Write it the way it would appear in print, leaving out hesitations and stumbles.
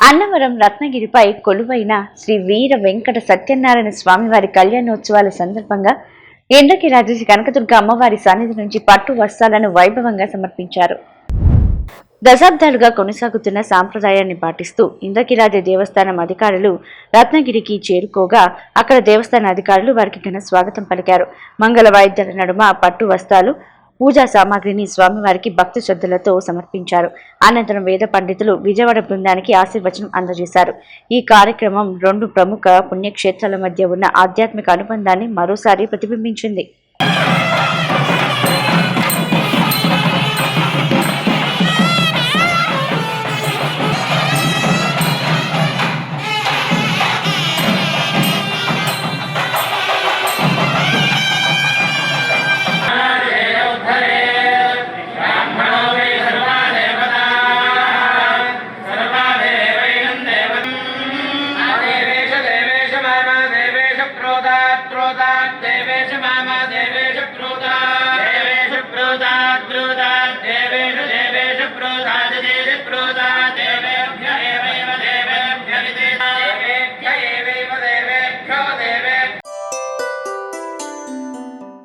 అన్నవరం రత్నగిరిపై కొలువైన శ్రీ వీర వెంకట సత్యనారాయణ స్వామివారి కళ్యాణోత్సవాల సందర్భంగా ఇంద్రకీలాద్రి శ్రీ కనకదుర్గ అమ్మవారి సన్నిధి నుంచి పట్టు వస్త్రాలను వైభవంగా సమర్పించారు. దశాబ్దాలుగా కొనసాగుతున్న సాంప్రదాయాన్ని పాటిస్తూ ఇంద్రకీలాద్రి దేవస్థానం అధికారులు రత్నగిరికి చేరుకోగా అక్కడ దేవస్థాన అధికారులు వారికి ఘన స్వాగతం పలికారు. మంగళ వాయిద్యాల నడుమ పట్టు వస్త్రాలు, పూజా సామాగ్రిని స్వామివారికి భక్తి శ్రద్ధలతో సమర్పించారు. అనంతరం వేద పండితులు విజయవాడ బృందానికి ఆశీర్వచనం అందజేశారు. ఈ కార్యక్రమం రెండు ప్రముఖ పుణ్యక్షేత్రాల మధ్య ఉన్న ఆధ్యాత్మిక అనుబంధాన్ని మరోసారి ప్రతిబింబించింది. Troda